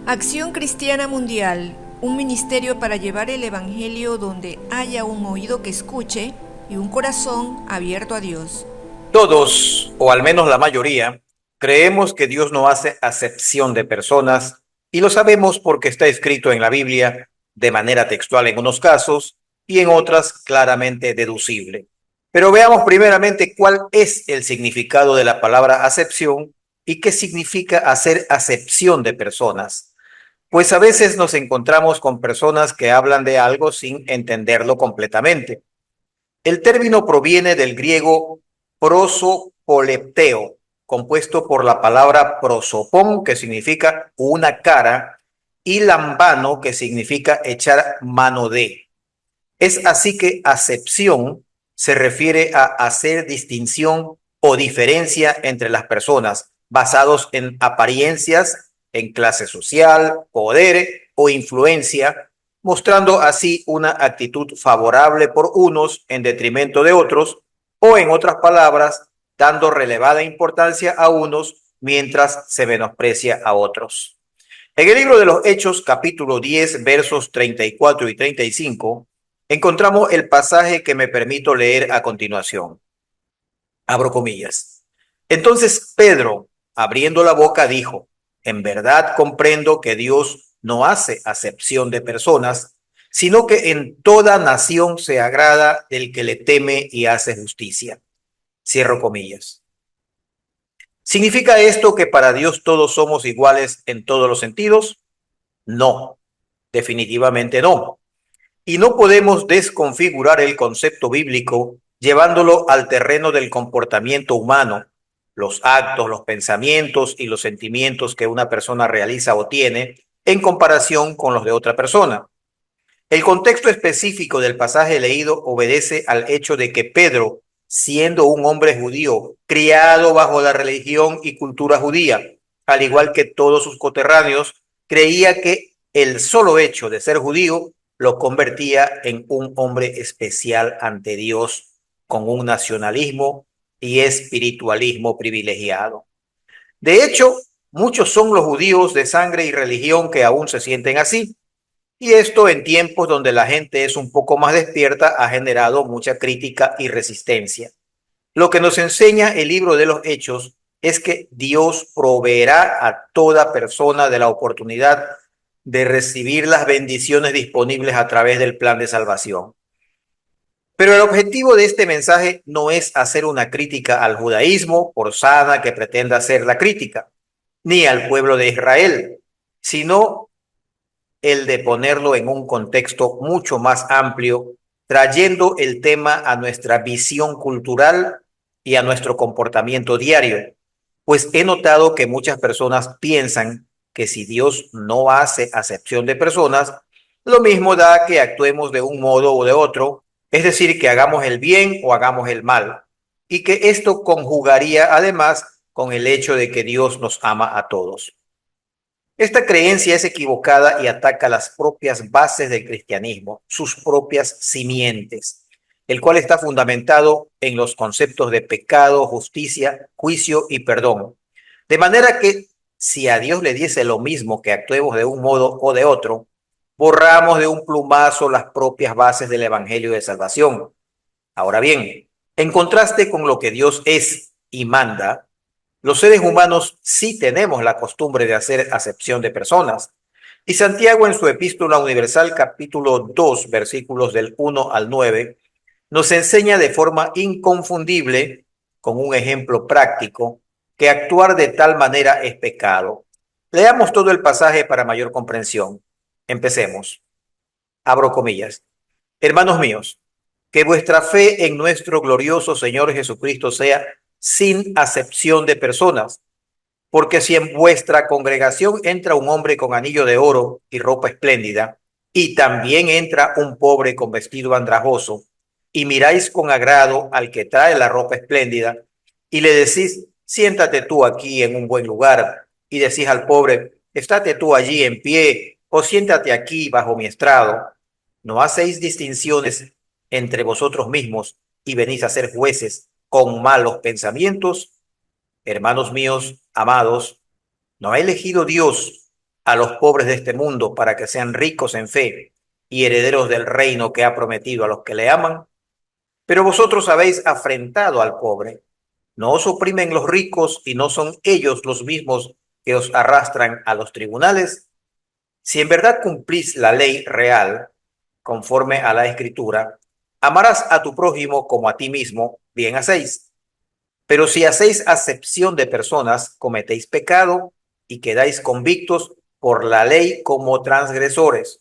Acción Cristiana Mundial, un ministerio para llevar el Evangelio donde haya un oído que escuche y un corazón abierto a Dios. Todos, o al menos la mayoría, creemos que Dios no hace acepción de personas y lo sabemos porque está escrito en la Biblia de manera textual en unos casos y en otras claramente deducible. Pero veamos primeramente cuál es el significado de la palabra acepción y qué significa hacer acepción de personas. Pues a veces nos encontramos con personas que hablan de algo sin entenderlo completamente. El término proviene del griego prosopolepteo, compuesto por la palabra prosopón, que significa una cara, y lambano, que significa echar mano de. Es así que acepción se refiere a hacer distinción o diferencia entre las personas basados en apariencias, en clase social, poder o influencia, mostrando así una actitud favorable por unos en detrimento de otros, o en otras palabras, dando relevada importancia a unos mientras se menosprecia a otros. En el libro de los Hechos, capítulo 10, versos 34 y 35, encontramos el pasaje que me permito leer a continuación. Abro comillas. Entonces Pedro, abriendo la boca, dijo, en verdad comprendo que Dios no hace acepción de personas, sino que en toda nación se agrada del que le teme y hace justicia. Cierro comillas. ¿Significa esto que para Dios todos somos iguales en todos los sentidos? No, definitivamente no. Y no podemos desconfigurar el concepto bíblico llevándolo al terreno del comportamiento humano, los actos, los pensamientos y los sentimientos que una persona realiza o tiene en comparación con los de otra persona. El contexto específico del pasaje leído obedece al hecho de que Pedro, siendo un hombre judío, criado bajo la religión y cultura judía, al igual que todos sus coterráneos, creía que el solo hecho de ser judío lo convertía en un hombre especial ante Dios, con un nacionalismo y espiritualismo privilegiado. De hecho, muchos son los judíos de sangre y religión que aún se sienten así. Y esto en tiempos donde la gente es un poco más despierta ha generado mucha crítica y resistencia. Lo que nos enseña el libro de los Hechos es que Dios proveerá a toda persona de la oportunidad de recibir las bendiciones disponibles a través del plan de salvación. Pero el objetivo de este mensaje no es hacer una crítica al judaísmo, por sana que pretenda hacer la crítica, ni al pueblo de Israel, sino el de ponerlo en un contexto mucho más amplio, trayendo el tema a nuestra visión cultural y a nuestro comportamiento diario. Pues he notado que muchas personas piensan que si Dios no hace acepción de personas, lo mismo da que actuemos de un modo o de otro, es decir, que hagamos el bien o hagamos el mal, y que esto conjugaría además con el hecho de que Dios nos ama a todos. Esta creencia es equivocada y ataca las propias bases del cristianismo, sus propias simientes, el cual está fundamentado en los conceptos de pecado, justicia, juicio y perdón. De manera que si a Dios le diese lo mismo que actuemos de un modo o de otro, borramos de un plumazo las propias bases del Evangelio de Salvación. Ahora bien, en contraste con lo que Dios es y manda, los seres humanos sí tenemos la costumbre de hacer acepción de personas. Y Santiago en su Epístola Universal capítulo 2 versículos del 1 al 9 nos enseña de forma inconfundible, con un ejemplo práctico, que actuar de tal manera es pecado. Leamos todo el pasaje para mayor comprensión. Empecemos. Abro comillas. Hermanos míos, que vuestra fe en nuestro glorioso Señor Jesucristo sea sin acepción de personas, porque si en vuestra congregación entra un hombre con anillo de oro y ropa espléndida, y también entra un pobre con vestido andrajoso, y miráis con agrado al que trae la ropa espléndida, y le decís, siéntate tú aquí en un buen lugar, y decís al pobre, estate tú allí en pie, o siéntate aquí bajo mi estrado, no hacéis distinciones entre vosotros mismos y venís a ser jueces con malos pensamientos. Hermanos míos, amados, ¿no ha elegido Dios a los pobres de este mundo para que sean ricos en fe y herederos del reino que ha prometido a los que le aman. Pero vosotros habéis afrentado al pobre. No os oprimen los ricos y no son ellos los mismos que os arrastran a los tribunales. Si en verdad cumplís la ley real, conforme a la Escritura, amarás a tu prójimo como a ti mismo, bien hacéis. Pero si hacéis acepción de personas, cometéis pecado y quedáis convictos por la ley como transgresores.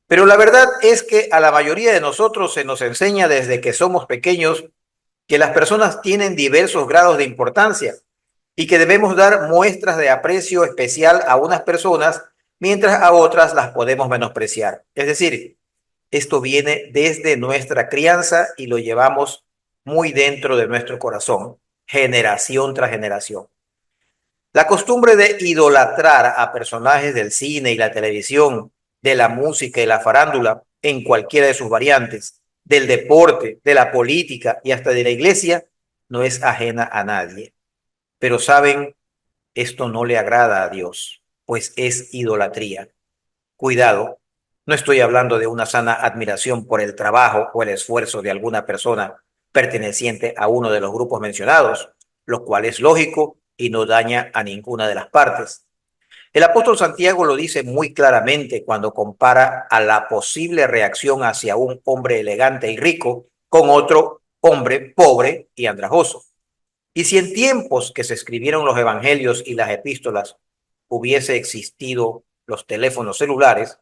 Pero la verdad es que a la mayoría de nosotros se nos enseña desde que somos pequeños que las personas tienen diversos grados de importancia y que debemos dar muestras de aprecio especial a unas personas mientras a otras las podemos menospreciar. Es decir, esto viene desde nuestra crianza y lo llevamos muy dentro de nuestro corazón, generación tras generación. La costumbre de idolatrar a personajes del cine y la televisión, de la música y la farándula, en cualquiera de sus variantes, del deporte, de la política y hasta de la iglesia, no es ajena a nadie. Pero saben, esto no le agrada a Dios, pues es idolatría. Cuidado, no estoy hablando de una sana admiración por el trabajo o el esfuerzo de alguna persona perteneciente a uno de los grupos mencionados, lo cual es lógico y no daña a ninguna de las partes. El apóstol Santiago lo dice muy claramente cuando compara a la posible reacción hacia un hombre elegante y rico con otro hombre pobre y andrajoso. Y si en tiempos que se escribieron los evangelios y las epístolas hubiese existido los teléfonos celulares,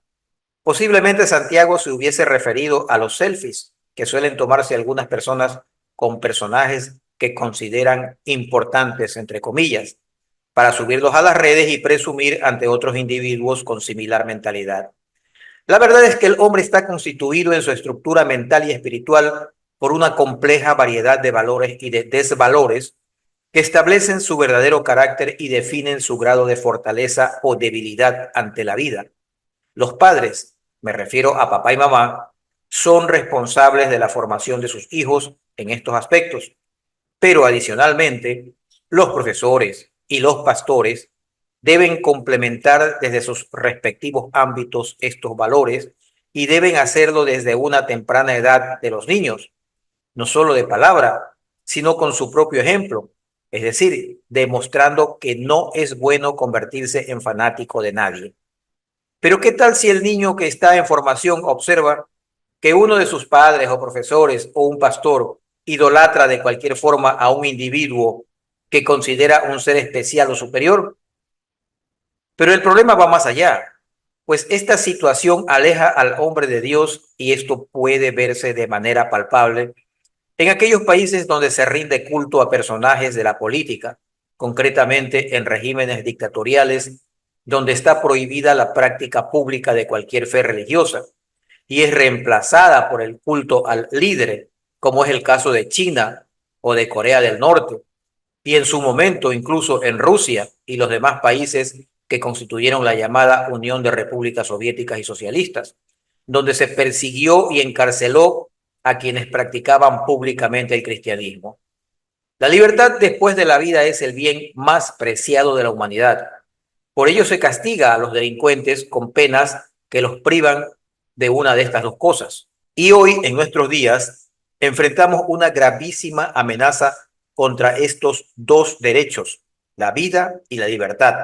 posiblemente Santiago se hubiese referido a los selfies que suelen tomarse algunas personas con personajes que consideran importantes, entre comillas, para subirlos a las redes y presumir ante otros individuos con similar mentalidad. La verdad es que el hombre está constituido en su estructura mental y espiritual por una compleja variedad de valores y de desvalores que establecen su verdadero carácter y definen su grado de fortaleza o debilidad ante la vida. Los padres, me refiero a papá y mamá, son responsables de la formación de sus hijos en estos aspectos, pero adicionalmente, los profesores y los pastores deben complementar desde sus respectivos ámbitos estos valores y deben hacerlo desde una temprana edad de los niños, no solo de palabra, sino con su propio ejemplo, es decir, demostrando que no es bueno convertirse en fanático de nadie. Pero ¿qué tal si el niño que está en formación observa que uno de sus padres o profesores o un pastor idolatra de cualquier forma a un individuo que considera un ser especial o superior? Pero el problema va más allá, pues esta situación aleja al hombre de Dios y esto puede verse de manera palpable en aquellos países donde se rinde culto a personajes de la política, concretamente en regímenes dictatoriales, donde está prohibida la práctica pública de cualquier fe religiosa y es reemplazada por el culto al líder, como es el caso de China o de Corea del Norte, y en su momento incluso en Rusia y los demás países que constituyeron la llamada Unión de Repúblicas Soviéticas y Socialistas, donde se persiguió y encarceló a quienes practicaban públicamente el cristianismo. La libertad después de la vida es el bien más preciado de la humanidad. Por ello se castiga a los delincuentes con penas que los privan de una de estas dos cosas. Y hoy, en nuestros días, enfrentamos una gravísima amenaza contra estos dos derechos, la vida y la libertad,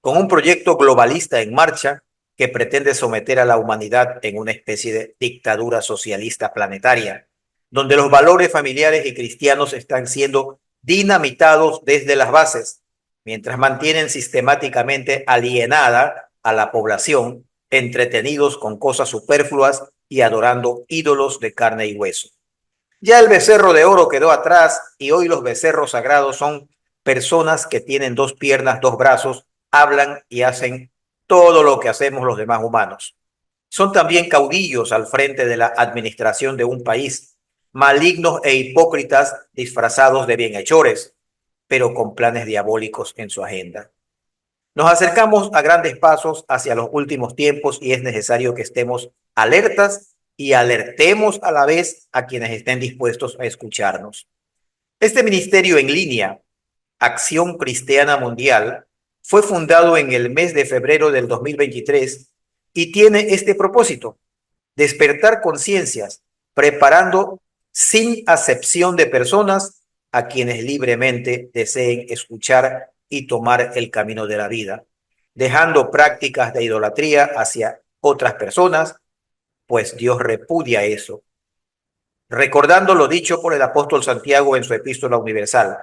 con un proyecto globalista en marcha que pretende someter a la humanidad en una especie de dictadura socialista planetaria, donde los valores familiares y cristianos están siendo dinamitados desde las bases, mientras mantienen sistemáticamente alienada a la población, entretenidos con cosas superfluas y adorando ídolos de carne y hueso. Ya el becerro de oro quedó atrás y hoy los becerros sagrados son personas que tienen dos piernas, dos brazos, hablan y hacen todo lo que hacemos los demás humanos. Son también caudillos al frente de la administración de un país, malignos e hipócritas disfrazados de bienhechores, pero con planes diabólicos en su agenda. Nos acercamos a grandes pasos hacia los últimos tiempos y es necesario que estemos alertas y alertemos a la vez a quienes estén dispuestos a escucharnos. Este ministerio en línea, Acción Cristiana Mundial, fue fundado en el mes de febrero del 2023 y tiene este propósito: despertar conciencias, preparando sin acepción de personas a quienes libremente deseen escuchar y tomar el camino de la vida, dejando prácticas de idolatría hacia otras personas, pues Dios repudia eso. Recordando lo dicho por el apóstol Santiago en su epístola universal: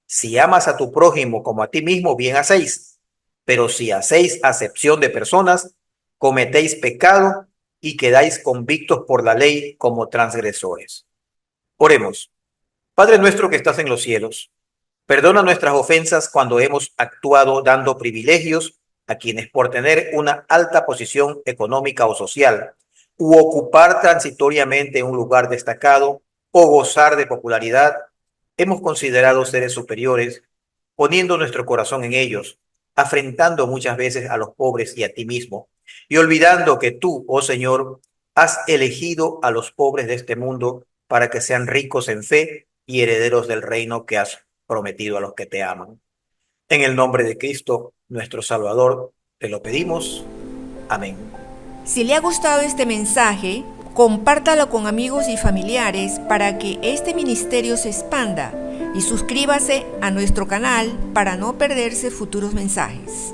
si amas a tu prójimo como a ti mismo, bien hacéis, pero si hacéis acepción de personas, cometéis pecado y quedáis convictos por la ley como transgresores. Oremos. Padre nuestro que estás en los cielos, perdona nuestras ofensas cuando hemos actuado dando privilegios a quienes por tener una alta posición económica o social, u ocupar transitoriamente un lugar destacado o gozar de popularidad, hemos considerado seres superiores, poniendo nuestro corazón en ellos, afrentando muchas veces a los pobres y a ti mismo, y olvidando que tú, oh Señor, has elegido a los pobres de este mundo para que sean ricos en fe y herederos del reino que has prometido a los que te aman. En el nombre de Cristo, nuestro Salvador, te lo pedimos. Amén. Si le ha gustado este mensaje, compártalo con amigos y familiares para que este ministerio se expanda y suscríbase a nuestro canal para no perderse futuros mensajes.